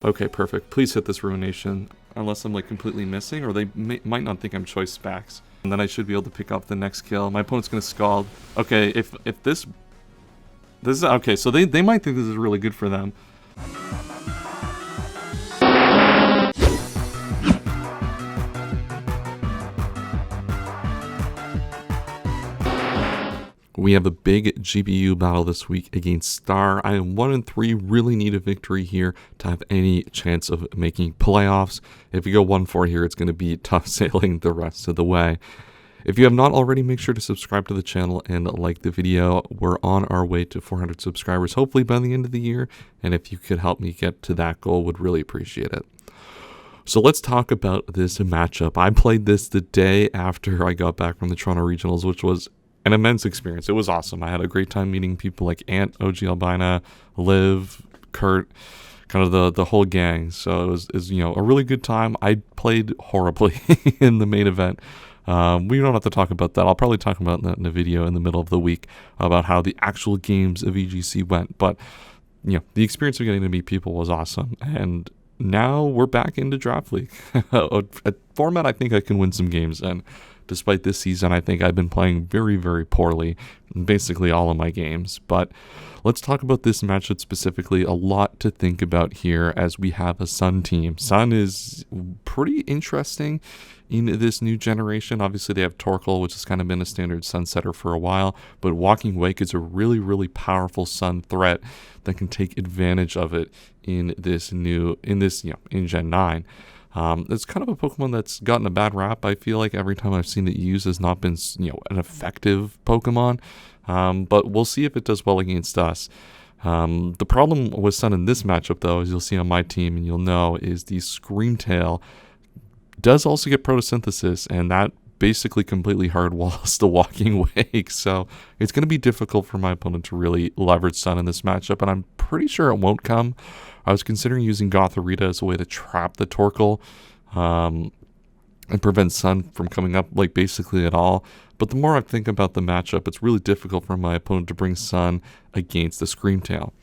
Okay, perfect. Please hit this ruination, unless I'm like completely missing, or they might not think I'm choice specs. And then I should be able to pick up the next kill. My opponent's gonna scald. Okay, if this is okay, so they might think this is really good for them. We have a big GPU battle this week against Star. I am 1-3, really need a victory here to have any chance of making playoffs. If you go 1-4 here, it's going to be tough sailing the rest of the way. If you have not already, make sure to subscribe to the channel and like the video. We're on our way to 400 subscribers, hopefully by the end of the year. And if you could help me get to that goal, would really appreciate it. So let's talk about this matchup. I played this the day after I got back from the Toronto Regionals, which was an immense experience. It was awesome. I had a great time meeting people like Ant, OG Albina, Liv, Kurt, kind of the whole gang. So it was you know, a really good time. I played horribly in the main event. We don't have to talk about that. I'll probably talk about that in a video in the middle of the week about how the actual games of EGC went. But you know, the experience of getting to meet people was awesome. And now we're back into Draft League, a format I think I can win some games in. Despite this season, I think I've been playing very, very poorly in basically all of my games. But let's talk about this matchup specifically. A lot to think about here as we have a Sun team. Sun is pretty interesting in this new generation. Obviously, they have Torkoal, which has kind of been a standard Sun setter for a while. But Walking Wake is a really, really powerful Sun threat that can take advantage of it in Gen 9. It's kind of a Pokemon that's gotten a bad rap. I feel like every time I've seen it used has not been, an effective Pokemon. But we'll see if it does well against us. The problem with Sun in this matchup, though, as you'll see on my team and you'll know, is the Screamtail does also get photosynthesis, and that basically completely hardwalls the Walking Wake. So it's going to be difficult for my opponent to really leverage Sun in this matchup, and I'm pretty sure it won't come. I was considering using Gothorita as a way to trap the Torkoal and prevent Sun from coming up like basically at all. But the more I think about the matchup, it's really difficult for my opponent to bring Sun against the Screamtail.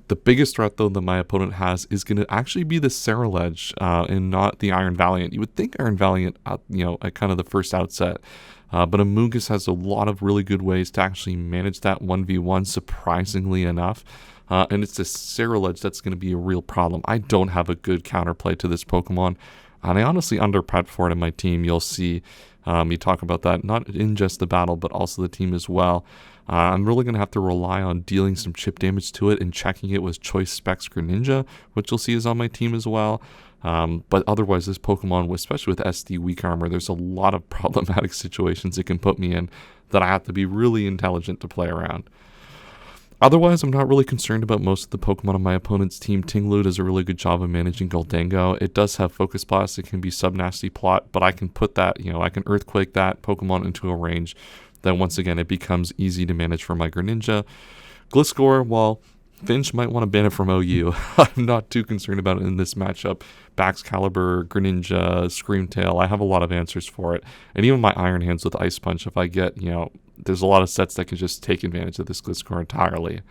The biggest threat, though, that my opponent has is going to actually be the Ceruledge and not the Iron Valiant. You would think Iron Valiant, at kind of the first outset. But Amoonguss has a lot of really good ways to actually manage that 1v1, surprisingly enough. And it's the Ceruledge that's going to be a real problem. I don't have a good counterplay to this Pokemon. And I honestly underpet for it in my team. You'll see me talk about that, not in just the battle, but also the team as well. I'm really going to have to rely on dealing some chip damage to it and checking it with Choice Specs Greninja, which you'll see is on my team as well. But otherwise, this Pokemon, especially with SD Weak Armor, there's a lot of problematic situations it can put me in that I have to be really intelligent to play around. Otherwise, I'm not really concerned about most of the Pokemon on my opponent's team. Tinglu does a really good job of managing Goldango. It does have Focus Blast. It can be Sub-Nasty Plot, but I can put that, I can Earthquake that Pokemon into a range that once again, it becomes easy to manage for my Greninja. Gliscor, well, Finch might want to ban it from OU. I'm not too concerned about it in this matchup. Baxcalibur, Greninja, Screamtail, I have a lot of answers for it. And even my Iron Hands with Ice Punch, if I get, there's a lot of sets that can just take advantage of this Gliscor entirely.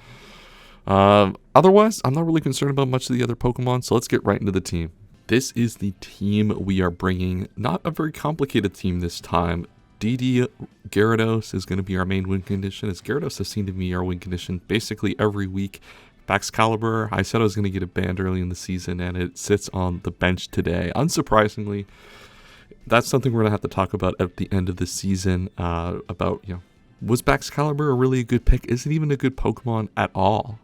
Otherwise, I'm not really concerned about much of the other Pokemon, so let's get right into the team. This is the team we are bringing. Not a very complicated team this time. DD Gyarados is going to be our main win condition, as Gyarados has seemed to be our win condition basically every week. Baxcalibur, I said I was going to get it banned early in the season, and it sits on the bench today. Unsurprisingly, that's something we're going to have to talk about at the end of the season, was Baxcalibur a really good pick? Is it even a good Pokemon at all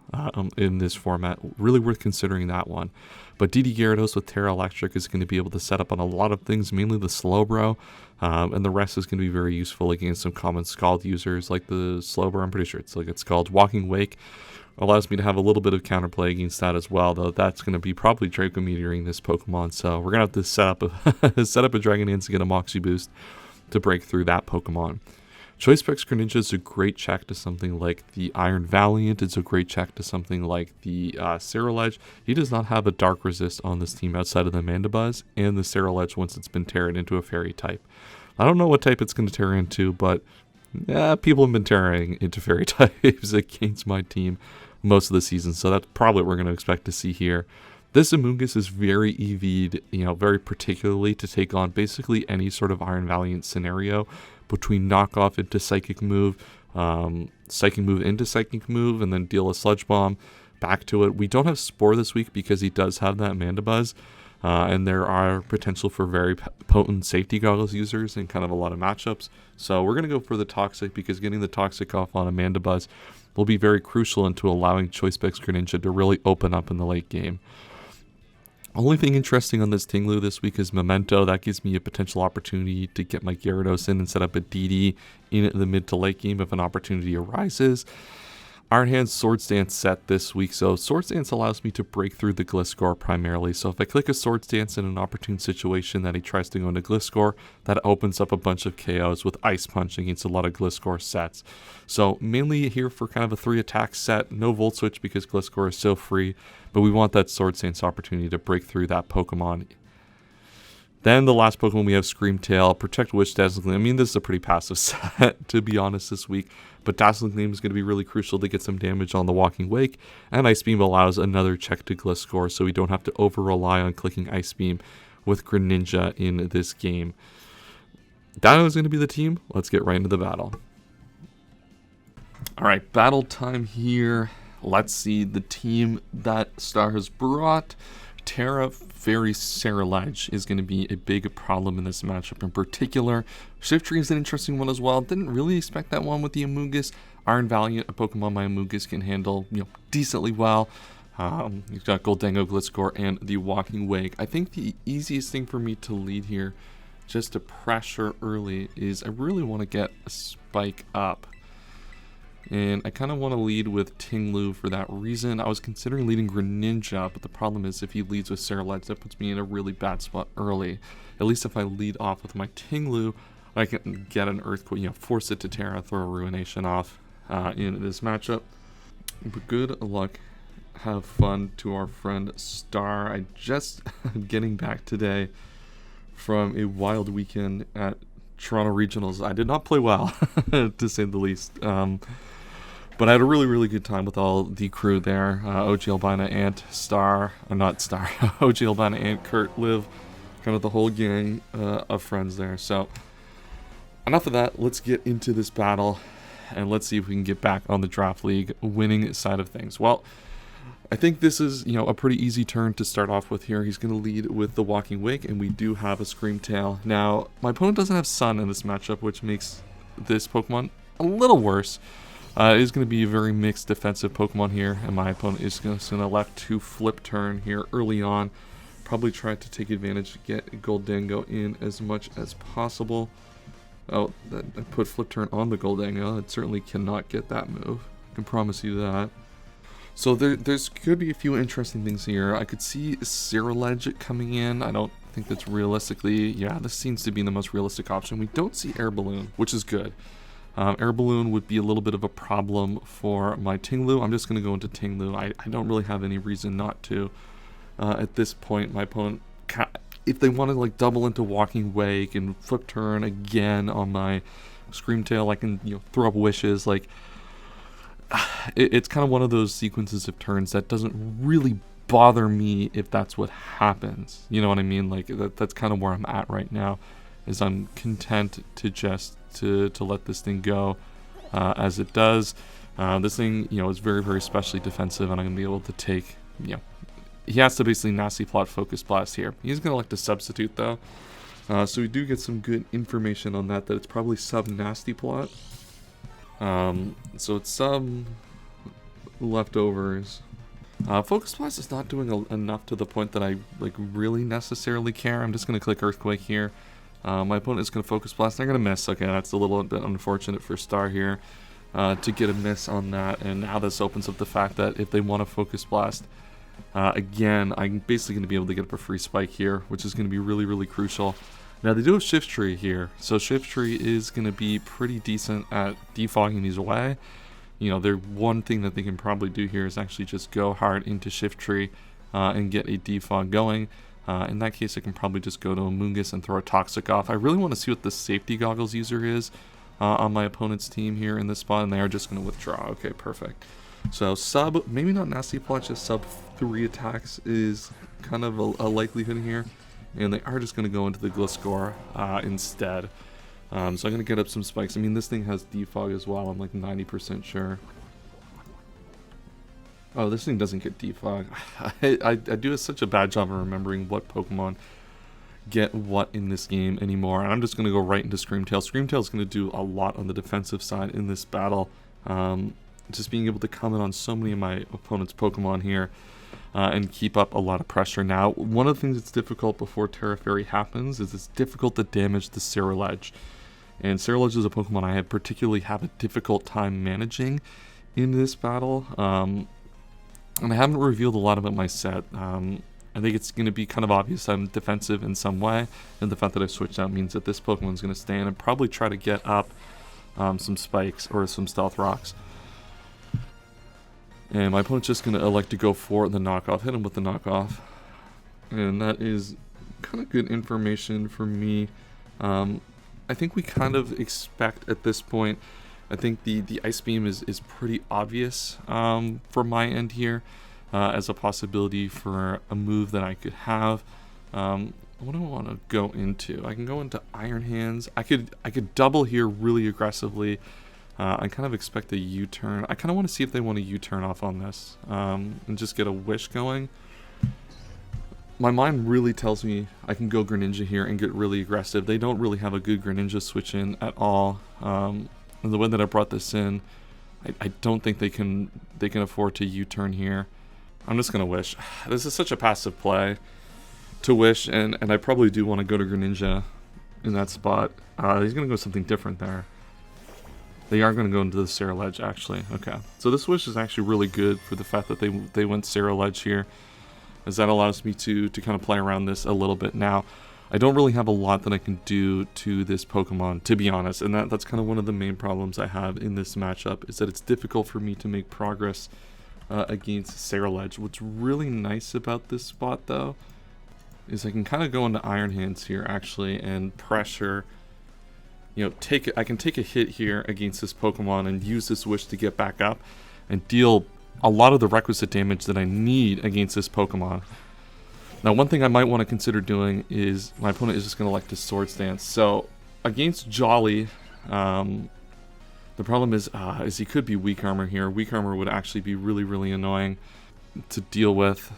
in this format? Really worth considering that one. But DD Gyarados with Tera Electric is going to be able to set up on a lot of things, mainly the Slowbro, and the rest is going to be very useful against some common Scald users like the Slowbro. I'm pretty sure it's called Walking Wake. Allows me to have a little bit of counterplay against that as well, though that's going to be probably Draco Meteoring this Pokemon, so we're going to have to set up a Dragon Dance to get a Moxie boost to break through that Pokemon. Choice Specs Greninja is a great check to something like the Iron Valiant. It's a great check to something like the Ceruledge. He does not have a Dark Resist on this team outside of the Mandibuzz and the Ceruledge once it's been Terran into a Fairy type. I don't know what type it's going to Terra into, but people have been Terraing into Fairy types against my team most of the season, so that's probably what we're going to expect to see here. This Amoonguss is very EV'd, very particularly to take on basically any sort of Iron Valiant scenario between knockoff into Psychic Move, Psychic Move into Psychic Move, and then deal a Sludge Bomb back to it. We don't have Spore this week because he does have that Mandibuzz, and there are potential for very potent safety goggles users in kind of a lot of matchups. So we're going to go for the Toxic because getting the Toxic off on a Mandibuzz will be very crucial into allowing Choice Specs Greninja to really open up in the late game. Only thing interesting on this Tinglu this week is Memento. That gives me a potential opportunity to get my Gyarados in and set up a DD in the mid to late game if an opportunity arises. Iron Hand's Swords Dance set this week, so Swords Dance allows me to break through the Gliscor primarily. So if I click a Swords Dance in an opportune situation that he tries to go into Gliscor, that opens up a bunch of KOs with Ice Punch against a lot of Gliscor sets. So mainly here for kind of a 3-attack set, no Volt Switch because Gliscor is so free, but we want that Swords Dance opportunity to break through that Pokemon. Then the last Pokemon we have Screamtail, Protect Wish, Dazzling Gleam. I mean, this is a pretty passive set, to be honest, this week. But Dazzling Gleam is going to be really crucial to get some damage on the Walking Wake. And Ice Beam allows another check to Gliscor, so we don't have to over-rely on clicking Ice Beam with Greninja in this game. That is going to be the team. Let's get right into the battle. Alright, battle time here. Let's see the team that Star has brought. Tera, very Cerulege, is going to be a big problem in this matchup in particular. Shiftry is an interesting one as well. Didn't really expect that one with the Amoonguss. Iron Valiant, a Pokemon my Amoonguss can handle decently well. You've got Goldengo, Gliscor, and the Walking Wake. I think the easiest thing for me to lead here, just to pressure early, is I really want to get a spike up. And I kind of want to lead with Tinglu for that reason. I was considering leading Greninja, but the problem is if he leads with Cerulege, that puts me in a really bad spot early. At least if I lead off with my Tinglu, I can get an Earthquake, force it to Tera, throw a Ruination off in this matchup. But good luck. Have fun to our friend Star. I just getting back today from a wild weekend at Toronto Regionals. I did not play well, to say the least. But I had a really, really good time with all the crew there. OG Albina, Ant, Star, not Star, OG Albina, Ant, Kurt, Liv, kind of the whole gang of friends there. So enough of that. Let's get into this battle and let's see if we can get back on the Draft League winning side of things. Well, I think this is, a pretty easy turn to start off with here. He's going to lead with the Walking Wake, and we do have a Screamtail. Now, my opponent doesn't have Sun in this matchup, which makes this Pokemon a little worse. It is going to be a very mixed defensive Pokemon here, and my opponent is going to elect to Flip Turn here early on. Probably try to take advantage to get Goldengo in as much as possible. Oh, I put Flip Turn on the Goldengo. It certainly cannot get that move. I can promise you that. So there's could be a few interesting things here. I could see Cerulege coming in. I don't think that's realistically, this seems to be the most realistic option. We don't see Air Balloon, which is good. Air Balloon would be a little bit of a problem for my Tinglu. I'm just going to go into Tinglu. I don't really have any reason not to. At this point, my opponent, if they want to double into Walking Wake and Flip Turn again on my Screamtail, I can throw up wishes. It's kind of one of those sequences of turns that doesn't really bother me if that's what happens. You know what I mean? That's kind of where I'm at right now, is I'm content to just to let this thing go as it does. This thing, is very, very specially defensive, and I'm going to be able to take, he has to basically Nasty Plot Focus Blast here. He's going to like to substitute, though. So we do get some good information on that it's probably sub-Nasty Plot. So it's some leftovers. Focus Blast is not doing enough to the point that I really necessarily care. I'm just going to click Earthquake here. My opponent is going to Focus Blast. They're going to miss. Okay, that's a little bit unfortunate for Star here to get a miss on that. And now this opens up the fact that if they want to Focus Blast, again, I'm basically going to be able to get up a free Spike here, which is going to be really, really crucial. Now, they do have Shiftry here, so Shiftry is going to be pretty decent at defogging these away. Their one thing that they can probably do here is actually just go hard into Shiftry and get a defog going. In that case, I can probably just go to Amoonguss and throw a Toxic off. I really want to see what the safety goggles user is on my opponent's team here in this spot, and they are just going to withdraw. Okay, perfect. So sub, maybe not Nasty Plot, just sub 3 attacks is kind of a likelihood here. And they are just going to go into the Gliscor instead. So I'm going to get up some spikes. I mean, this thing has defog as well, I'm like 90% sure. Oh, this thing doesn't get defog. I do such a bad job of remembering what Pokemon get what in this game anymore. And I'm just going to go right into Screamtail. Screamtail is going to do a lot on the defensive side in this battle. Just being able to come in on so many of my opponent's Pokemon here and keep up a lot of pressure. Now, one of the things that's difficult before Tera Fairy happens is it's difficult to damage the Cerulege. And Cerulege is a Pokemon I particularly have a difficult time managing in this battle. And I haven't revealed a lot about my set. I think it's going to be kind of obvious I'm defensive in some way, and the fact that I've switched out means that this Pokemon is going to stay in and probably try to get up some spikes or some stealth rocks. And my opponent's just going to elect to go for the knockoff, hit him with the knockoff. And that is kind of good information for me. I think we kind of expect at this point, I think the Ice Beam is pretty obvious from my end here as a possibility for a move that I could have. What do I want to go into? I can go into Iron Hands. I could double here really aggressively. I kind of expect a U-turn. I kind of want to see if they want a U-turn off on this and just get a wish going. My mind really tells me I can go Greninja here and get really aggressive. They don't really have a good Greninja switch in at all. And the way that I brought this in, I don't think they can afford to U-turn here. I'm just gonna wish. This is such a passive play to wish, and I probably do want to go to Greninja in that spot. He's gonna go something different there. They are going to go into the Cerulege, actually. Okay. So this wish is actually really good for the fact that they went Cerulege here, as that allows me to kind of play around this a little bit. Now, I don't really have a lot that I can do to this Pokemon, to be honest, and that's kind of one of the main problems I have in this matchup, is that it's difficult for me to make progress against Cerulege. What's really nice about this spot, though, is I can kind of go into Iron Hands here, actually, and pressure... You know, I can take a hit here against this Pokemon and use this wish to get back up and deal a lot of the requisite damage that I need against this Pokemon. Now, one thing I might want to consider doing is my opponent is just going to elect his Swords Dance. So, against Jolly, the problem is he could be Weak Armor here. Weak Armor would actually be really, really annoying to deal with.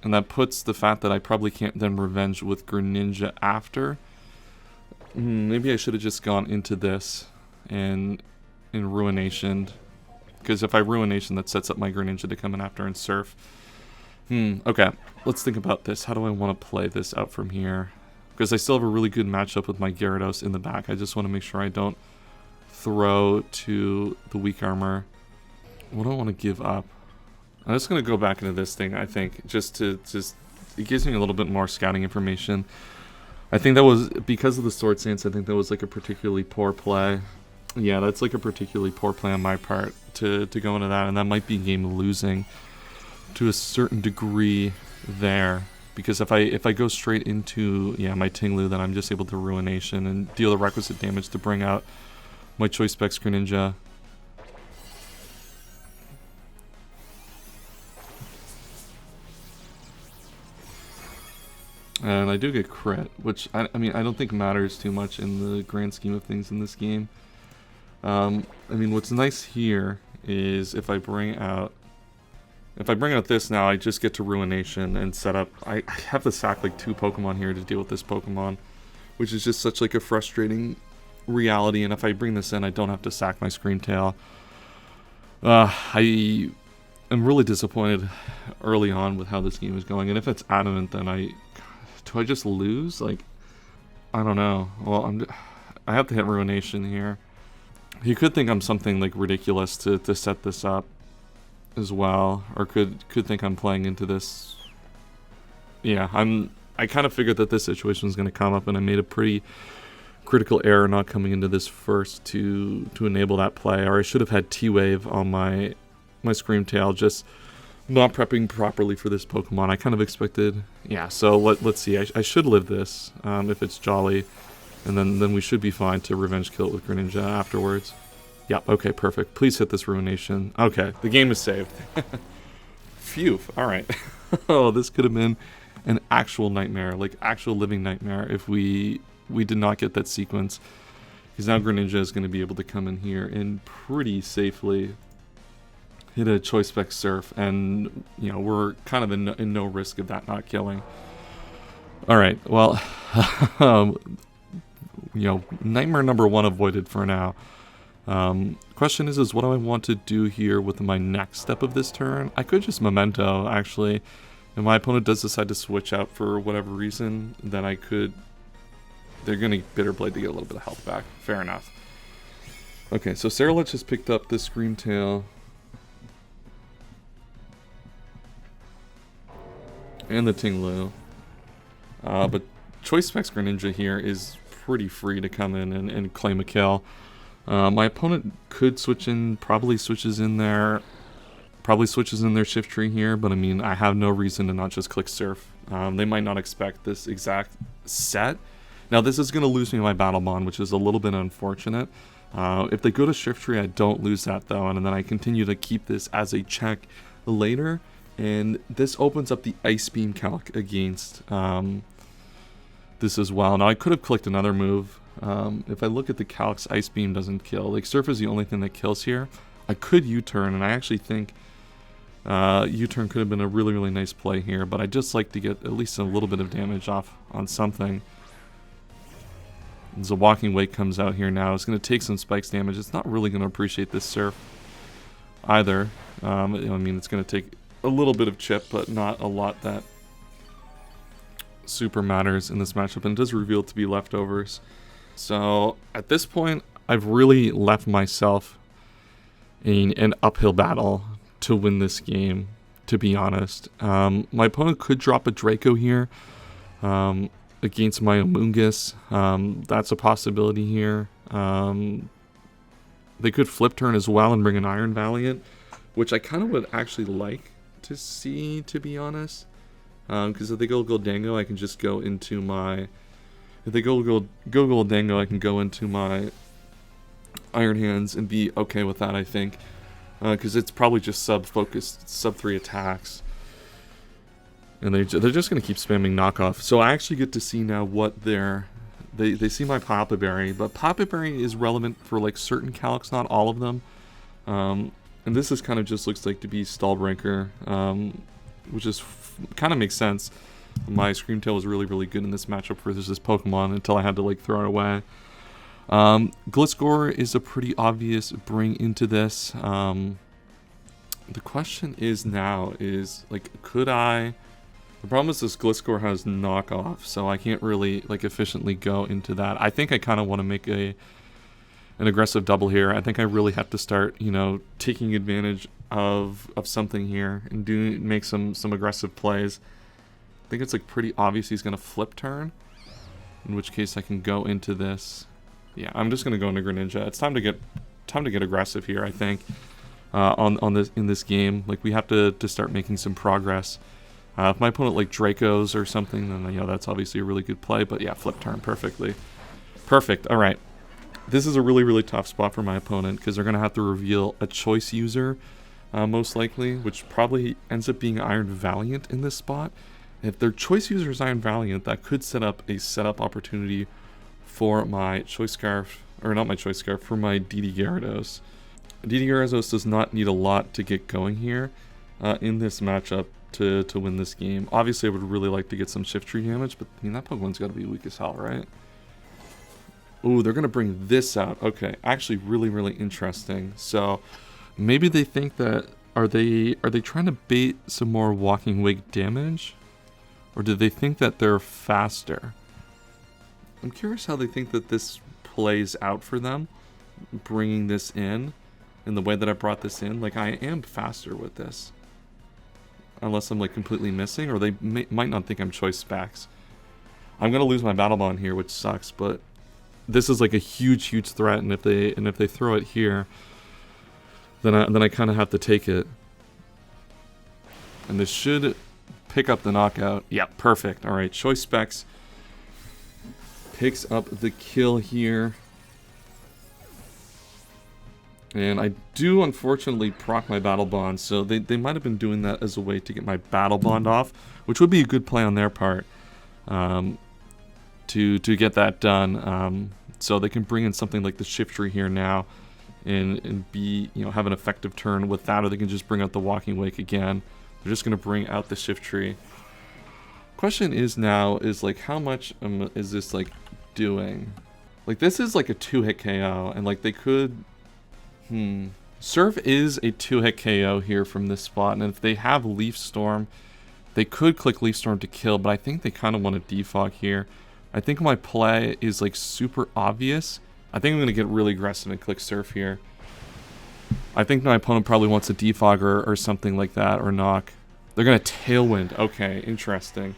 And that puts the fact that I probably can't then revenge with Greninja after. Maybe I should have just gone into this and Ruination, because if I Ruination, that sets up my Greninja to come in after and Surf. Okay, let's think about this. How do I want to play this out from here? Because I still have a really good matchup with my Gyarados in the back. I just want to make sure I don't throw to the Weak Armor. What do I want to give up? I'm just going to go back into this thing, I think, it gives me a little bit more scouting information. I think that was, because of the Sword Stance, I think that was like a particularly poor play. Yeah, that's like a particularly poor play on my part to go into that, and that might be game losing to a certain degree there. Because if I go straight into, my Tinglu, then I'm just able to Ruination and deal the requisite damage to bring out my Choice Specs Greninja. And I do get crit, which I mean I don't think matters too much in the grand scheme of things in this game. I mean, what's nice here is if I bring out this now, I just get to Ruination and set up. I have to sack like 2 Pokemon here to deal with this Pokemon, which is just such like a frustrating reality. And if I bring this in, I don't have to sack my Screamtail. I am really disappointed early on with how this game is going, and if it's Adamant, then do I just lose? Like, I don't know. Well, I have to hit Ruination here. He could think I'm something like ridiculous to set this up as well, or could think I'm playing into this. Yeah, I kind of figured that this situation was going to come up, and I made a pretty critical error not coming into this first to enable that play, or I should have had T-Wave on my Screamtail, just not prepping properly for this Pokemon. I kind of expected, so let's see. I should live this if it's Jolly, and then we should be fine to revenge kill it with Greninja afterwards. Yep, okay, perfect. Please hit this ruination. Okay, the game is saved. Phew, alright. Oh, this could have been an actual nightmare, like actual living nightmare if we did not get that sequence. Because now Greninja is going to be able to come in here and pretty safely hit a Choice Spec Surf, and you know, we're kind of in no risk of that not killing. Alright, well, you know, nightmare number 1 avoided for now. Question is what do I want to do here with my next step of this turn? I could just Memento, actually. If my opponent does decide to switch out for whatever reason, then I could... They're going to Bitter Blade to get a little bit of health back. Fair enough. Okay, so Scarlet just picked up this Screamtail. And the Tinglu. But Choice Specs Greninja here is pretty free to come in and claim a kill. My opponent could switch in, probably switches in their Shift Tree here, but I mean, I have no reason to not just click Surf. They might not expect this exact set. Now, this is going to lose me my Battle Bond, which is a little bit unfortunate. If they go to Shift Tree, I don't lose that, though, and then I continue to keep this as a check later, and this opens up the Ice Beam calc against this as well. Now, I could have clicked another move. If I look at the calcs, Ice Beam doesn't kill. Like, Surf is the only thing that kills here. I could U-turn, and I actually think U-turn could have been a really, really nice play here, but I'd just like to get at least a little bit of damage off on something. As a Walking Wake comes out here now, it's going to take some spikes damage. It's not really going to appreciate this Surf either. I mean, it's going to take a little bit of chip, but not a lot that super matters in this matchup, and it does reveal to be leftovers. So at this point, I've really left myself in an uphill battle to win this game, to be honest. My opponent could drop a Draco here against my Amoonguss. That's a possibility here. They could flip turn as well and bring an Iron Valiant, which I kind of would actually like to see, to be honest. Because if they go Goldango, I can just go into my... If they go Goldango, I can go into my Iron Hands and be okay with that, I think. Because it's probably just sub-focused, sub-3 attacks. And they're just going to keep spamming knockoff. So I actually get to see now what they're... They see my Papa Berry, but Papa Berry is relevant for like certain calcs, not all of them. And this is kind of just looks like to be Stallbreaker, which is kind of makes sense. My Screamtail was really, really good in this matchup versus this Pokemon until I had to like throw it away. Gliscor is a pretty obvious bring into this. The question is now is like, could I... The problem is this Gliscor has knockoff, so I can't really like efficiently go into that. I think I kind of want to make an aggressive double here. I think I really have to start, you know, taking advantage of something here and make some aggressive plays. I think it's like pretty obvious he's gonna flip turn, in which case I can go into this. Yeah, I'm just gonna go into Greninja. It's time to get aggressive here, I think. In this game, like we have to start making some progress. If my opponent like Dracos or something, then you know that's obviously a really good play. But yeah, flip turn perfectly. Perfect. All right. This is a really, really tough spot for my opponent because they're gonna have to reveal a choice user, most likely, which probably ends up being Iron Valiant in this spot. If their choice user is Iron Valiant, that could set up a setup opportunity for my Choice Scarf, or not my Choice Scarf, for my DD Gyarados. DD Gyarados does not need a lot to get going here in this matchup to win this game. Obviously, I would really like to get some Shift Tree damage, but I mean, that Pokemon's got to be weak as hell, right? Ooh, they're going to bring this out. Okay, actually really, really interesting. So maybe they think that, are they trying to bait some more Walking Wake damage? Or do they think that they're faster? I'm curious how they think that this plays out for them, bringing this in the way that I brought this in. Like, I am faster with this. Unless I'm, like, completely missing, or they might not think I'm Choice Specs. I'm going to lose my Battle Bond here, which sucks, but this is, like, a huge, huge threat, and if they throw it here, then I kind of have to take it. And this should pick up the knockout. Yeah, perfect. All right, Choice Specs picks up the kill here. And I do unfortunately proc my Battle Bond, so they might have been doing that as a way to get my Battle Bond off, which would be a good play on their part to get that done. So they can bring in something like the Shiftry here now and be, have an effective turn with that, or they can just bring out the Walking Wake again. They're just going to bring out the Shiftry. Question is now is like how much is this like doing? Like this is like a 2-hit KO, and like they could Surf is a 2-hit KO here from this spot, and if they have Leaf Storm, they could click Leaf Storm to kill, but I think they kind of want to defog here. I think my play is like super obvious. I think I'm going to get really aggressive and click Surf here. I think my opponent probably wants a defog or something like that, or knock. They're going to Tailwind. Okay, interesting.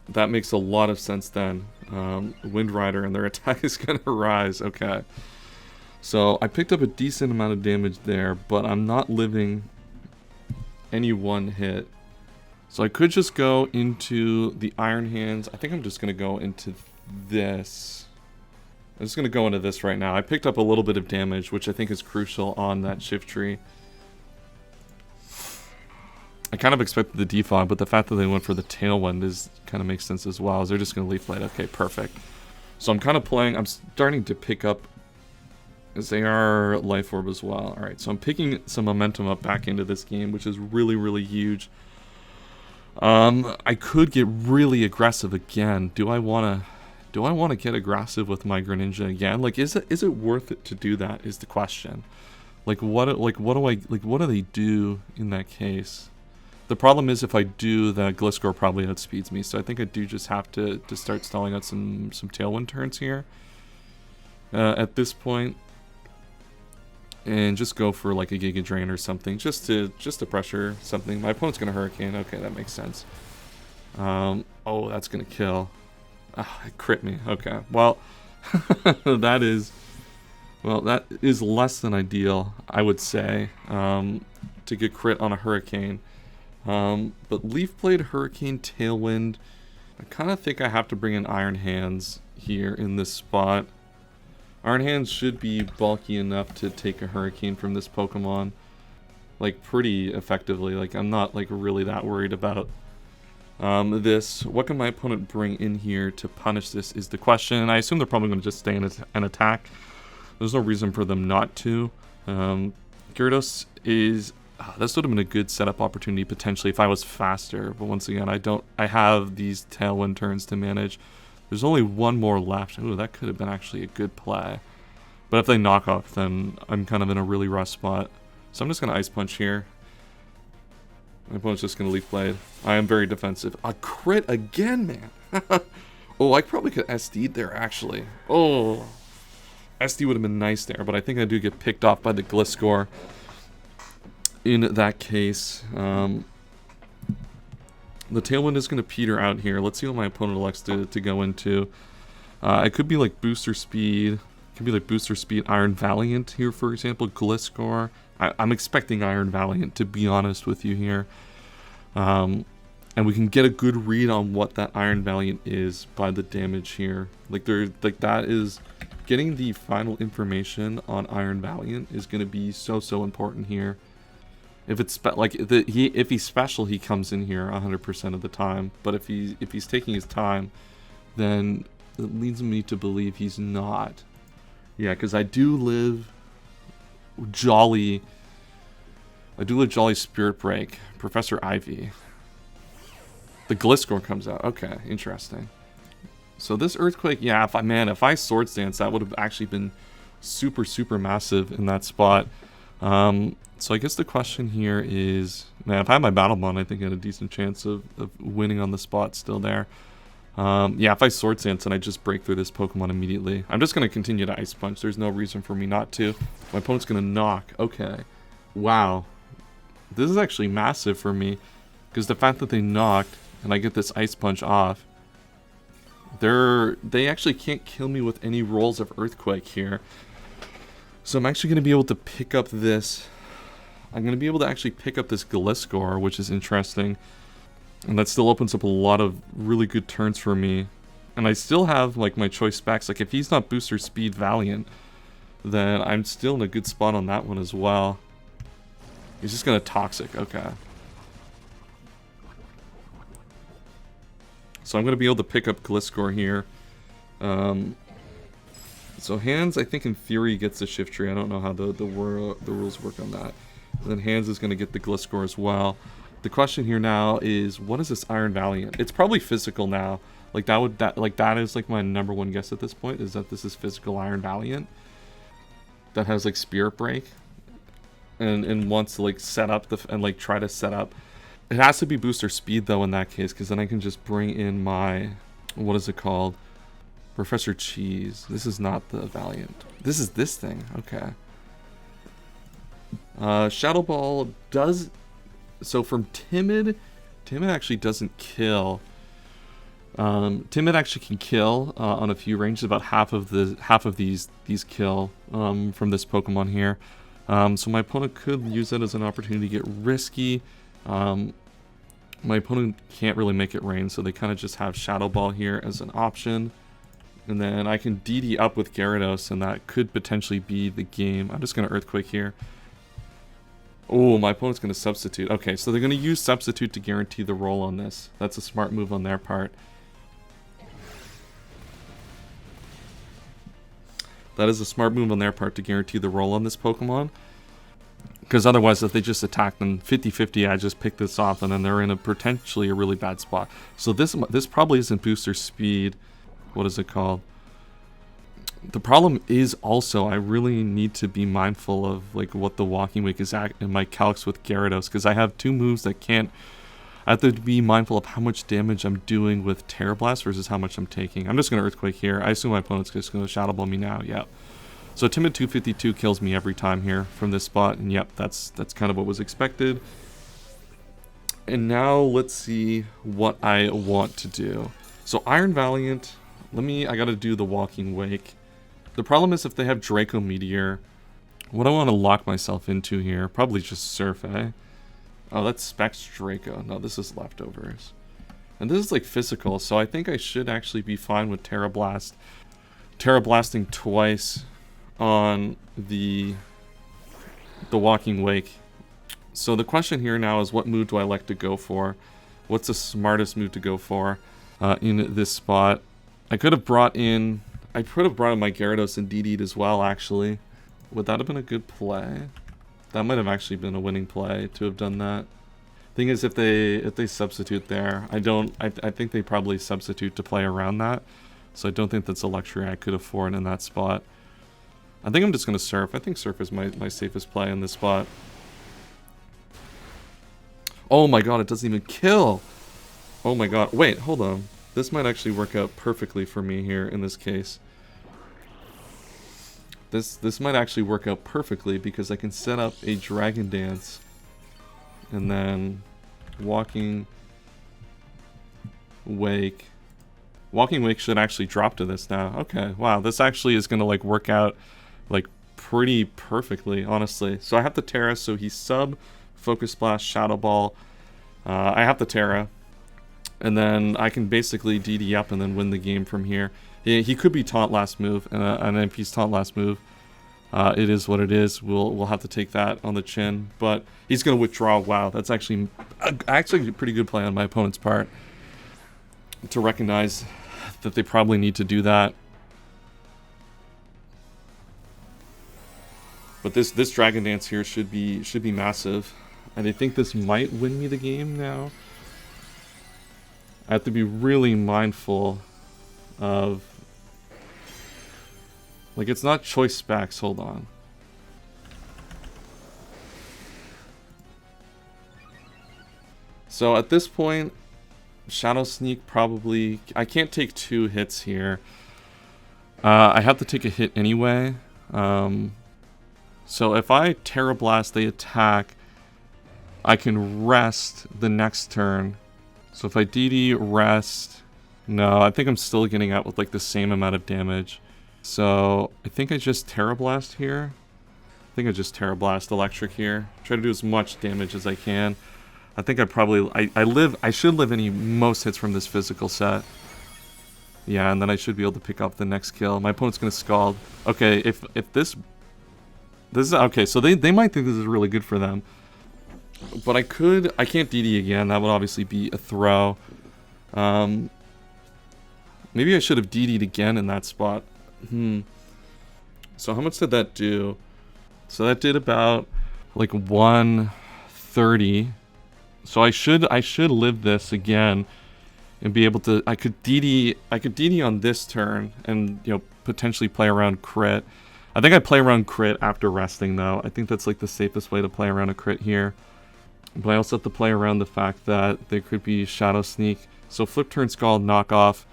That makes a lot of sense then. Wind Rider, and their attack is going to rise. Okay. So I picked up a decent amount of damage there, but I'm not living any one hit. So I could just go into the Iron Hands. I think I'm just going to go into this. I'm just going to go into this right now. I picked up a little bit of damage, which I think is crucial on that Shiftry. I kind of expected the defog, but the fact that they went for the Tailwind kind of makes sense as well. They're just going to Leaf Blade. Okay, perfect. So I'm kind of playing. I'm starting to pick up, as they are Life Orb as well. All right, so I'm picking some momentum up back into this game, which is really, really huge. I could get really aggressive again. Do I want to get aggressive with my Greninja again? Like, is it worth it to do that? Is the question. What do they do in that case? The problem is if I do, the Gliscor probably outspeeds me, so I think I do just have to start stalling out some Tailwind turns here at this point, and just go for like a Giga Drain or something, just to pressure something. My opponent's gonna Hurricane. Okay, that makes sense. Oh, that's gonna kill. It crit me. Okay, well, that is less than ideal, I would say, to get crit on a Hurricane. But Leaf Blade, Hurricane, Tailwind. I kind of think I have to bring in Iron Hands here in this spot. Iron Hands should be bulky enough to take a Hurricane from this Pokemon, like, pretty effectively. Like, I'm not, like, really that worried about this. What can my opponent bring in here to punish this is the question. I assume they're probably going to just stay in and attack. There's no reason for them not to. Gyarados is... this would have been a good setup opportunity potentially if I was faster, but once again, I have these Tailwind turns to manage. There's only one more left. Ooh, that could have been actually a good play. But if they knock off, then I'm kind of in a really rough spot. So I'm just going to Ice Punch here. My opponent's just going to Leaf Blade. I am very defensive. A crit again, man. Oh, I probably could SD'd there, actually. Oh, SD would have been nice there, but I think I do get picked off by the Gliscor in that case. The Tailwind is going to peter out here. Let's see what my opponent elects to go into. It could be like Booster Speed. It could be like Booster Speed Iron Valiant here, for example. Gliscor. I'm expecting Iron Valiant, to be honest with you here. And we can get a good read on what that Iron Valiant is by the damage here. That is... Getting the final information on Iron Valiant is going to be so important here. If it's if he's special, he comes in here 100% of the time. But if he's taking his time, then it leads me to believe he's not. Yeah, because I do live Jolly Spirit Break, Professor Ivy. The Gliscor comes out. Okay, interesting. So this Earthquake, yeah, if I Swords Dance, that would have actually been super massive in that spot. So I guess the question here is, man, if I had my Battle Bond, I think I had a decent chance of winning on the spot still there. Yeah, if I Swords Dance and I just break through this Pokemon immediately, I'm just going to continue to Ice Punch. There's no reason for me not to. My opponent's going to knock. Okay. Wow. This is actually massive for me, because the fact that they knocked and I get this Ice Punch off, they actually can't kill me with any rolls of Earthquake here. So I'm actually going to be able to pick up this. I'm going to be able to actually pick up this Gliscor, which is interesting. And that still opens up a lot of really good turns for me. And I still have, like, my choice specs. Like, if he's not Booster Speed Valiant, then I'm still in a good spot on that one as well. He's just gonna Toxic, okay. So I'm gonna be able to pick up Gliscor here. So Hands, I think in theory gets the Shift Tree. I don't know how the rules work on that. And then Hands is gonna get the Gliscor as well. The question here now is, what is this Iron Valiant? It's probably physical now. Like that is like my #1 guess at this point, is that this is physical Iron Valiant that has like Spirit Break and wants to like set up and like try to set up. It has to be booster speed though in that case, because then I can just bring in my, what is it called? Professor Cheese. This is not the Valiant. This is this thing. Okay. Shadow Ball does. So from Timid actually doesn't kill. Timid actually can kill on a few ranges. About half of these kill from this Pokemon here. So my opponent could use that as an opportunity to get risky. My opponent can't really make it rain, so they kind of just have Shadow Ball here as an option. And then I can DD up with Gyarados, and that could potentially be the game. I'm just going to Earthquake here. Oh, my opponent's going to Substitute. Okay, so they're going to use Substitute to guarantee the roll on this. That's a smart move on their part. That is a smart move on their part to guarantee the roll on this Pokemon. Because otherwise, if they just attack them 50-50, I just pick this off, and then they're in a potentially a really bad spot. So this probably isn't booster speed. What is it called? The problem is also I really need to be mindful of like what the Walking Wake is at in my calcs with Gyarados, because I have two moves that can't. I have to be mindful of how much damage I'm doing with Tera Blast versus how much I'm taking. I'm just going to Earthquake here. I assume my opponent's just going to Shadow Ball me now. Yep. So Timid 252 kills me every time here from this spot, and yep, that's kind of what was expected. And now let's see what I want to do. So Iron Valiant, I gotta do the Walking Wake. The problem is if they have Draco Meteor, what I want to lock myself into here, probably just Surf, eh? Oh, that's Specs Draco. No, this is Leftovers. And this is like physical, so I think I should actually be fine with Tera Blast. Tera Blasting twice on the Walking Wake. So the question here now is, what move do I like to go for? What's the smartest move to go for in this spot? I could have brought in my Gyarados and DD'd as well, actually. Would that have been a good play? That might have actually been a winning play to have done that. Thing is, if they substitute there, I think they probably substitute to play around that. So I don't think that's a luxury I could afford in that spot. I think I'm just going to Surf. I think Surf is my safest play in this spot. Oh my god, it doesn't even kill! Oh my god. Wait, hold on. This might actually work out perfectly for me here in this case. This might actually work out perfectly because I can set up a Dragon Dance and then Walking Wake. Walking Wake should actually drop to this now. Okay, wow, this actually is going to like work out like pretty perfectly, honestly. So I have the Tera, so he's sub, Focus Blast, Shadow Ball. I have the Tera, and then I can basically DD up and then win the game from here. He could be Taunt last move, and if he's Taunt last move, it is what it is. We'll have to take that on the chin, but he's going to withdraw. Wow, that's actually a pretty good play on my opponent's part to recognize that they probably need to do that. But this Dragon Dance here should be massive, and I think this might win me the game now. I have to be really mindful of, like, it's not choice specs. Hold on. So at this point, Shadow Sneak probably, I can't take 2 hits here. I have to take a hit anyway. So if I Tera Blast, they attack, I can rest the next turn. So if I DD rest, no, I think I'm still getting out with like the same amount of damage. So I think I just Tera Blast here. I think I just Tera Blast Electric here. Try to do as much damage as I can. I think I probably, I should live most hits from this physical set. Yeah, and then I should be able to pick up the next kill. My opponent's gonna Scald. Okay, if this is okay, so they might think this is really good for them. But I can't DD again. That would obviously be a throw. Maybe I should have DD'd again in that spot. So how much did that do? So that did about like 130. So I should live this again and be able to. I could DD on this turn and, you know, potentially play around crit. I think I'd play around crit after resting though. I think that's like the safest way to play around a crit here. But I also have to play around the fact that there could be Shadow Sneak. So flip turn Scald, knock off.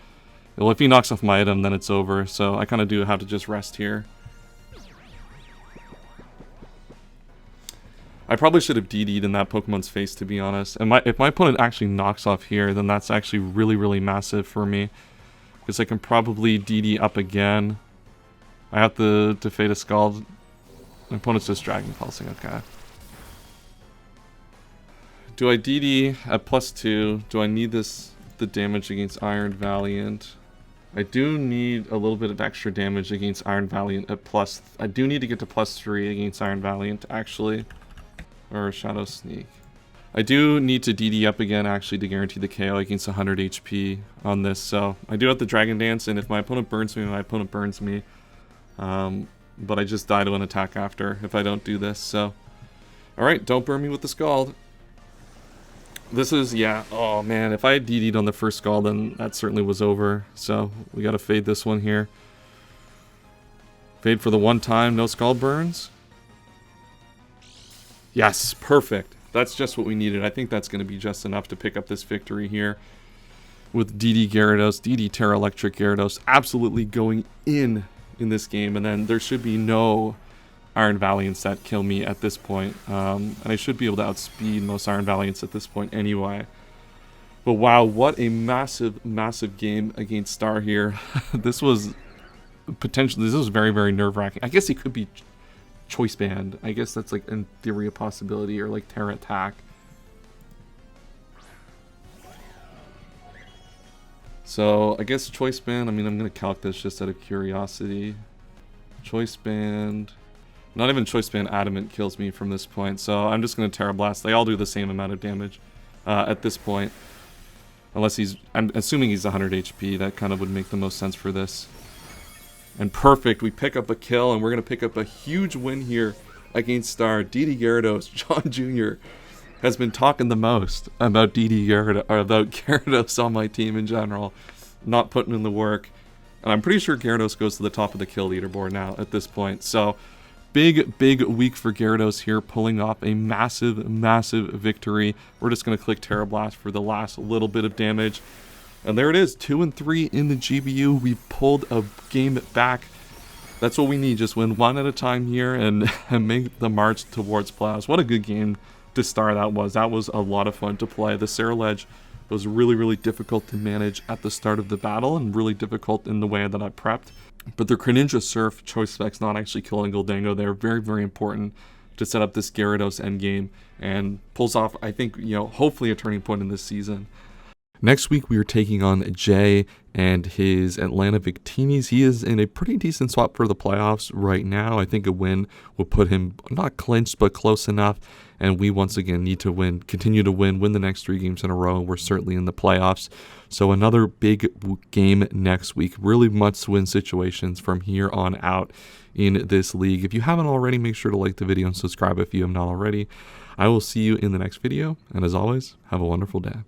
Well, if he knocks off my item, then it's over. So I kind of do have to just rest here. I probably should have DD'd in that Pokemon's face, to be honest. And if my opponent actually knocks off here, then that's actually really, really massive for me. Because I can probably DD up again. I have to fade a Scald. My opponent's just Dragon Pulsing, okay. Do I DD at +2? Do I need the damage against Iron Valiant? I do need a little bit of extra damage against Iron Valiant at +. I do need to get to +3 against Iron Valiant, actually. Or Shadow Sneak. I do need to DD up again, actually, to guarantee the KO against 100 HP on this. So I do have the Dragon Dance, and if my opponent burns me, my opponent burns me. But I just die to an attack after if I don't do this. So, alright, don't burn me with the Scald. This is, yeah, oh man, if I had DD'd on the first Scald, then that certainly was over. So we gotta fade this one here. Fade for the one time, no Scald burns. Yes, perfect. That's just what we needed. I think that's going to be just enough to pick up this victory here. With DD Gyarados, DD Tera Electric Gyarados absolutely going in this game. And then there should be no Iron Valiants that kill me at this point. And I should be able to outspeed most Iron Valiants at this point anyway. But wow, what a massive, massive game against Star here. This was very, very nerve-wracking. I guess he could be Choice Band. I guess that's like in theory a possibility, or like Tera Attack. So I guess Choice Band, I mean, I'm gonna calc this just out of curiosity. Choice Band, not even Choice Band Adamant kills me from this point, so I'm just gonna Tera Blast. They all do the same amount of damage at this point. Unless I'm assuming he's 100 HP, that kind of would make the most sense for this. And perfect, we pick up a kill, and we're going to pick up a huge win here against Star. DD Gyarados, John Jr. has been talking the most about DD Gyarados, or about Gyarados on my team in general, not putting in the work. And I'm pretty sure Gyarados goes to the top of the kill leaderboard now at this point. So, big, big week for Gyarados here, pulling off a massive, massive victory. We're just going to click Tera Blast for the last little bit of damage. And there it is, 2-3 in the GBU. We pulled a game back. That's what we need, just win one at a time here and make the march towards playoffs. What a good game to start that was. That was a lot of fun to play. The Sarah Ledge was really, really difficult to manage at the start of the battle and really difficult in the way that I prepped. But the Greninja Surf choice specs not actually killing Goldango, they're very, very important to set up this Gyarados endgame and pulls off, I think, you know, hopefully a turning point in this season. Next week, we are taking on Jay and his Atlanta Victinis. He is in a pretty decent spot for the playoffs right now. I think a win will put him not clinched, but close enough. And we once again need to win, continue to win the next 3 games in a row. And we're certainly in the playoffs. So another big game next week. Really must-win situations from here on out in this league. If you haven't already, make sure to like the video and subscribe if you have not already. I will see you in the next video. And as always, have a wonderful day.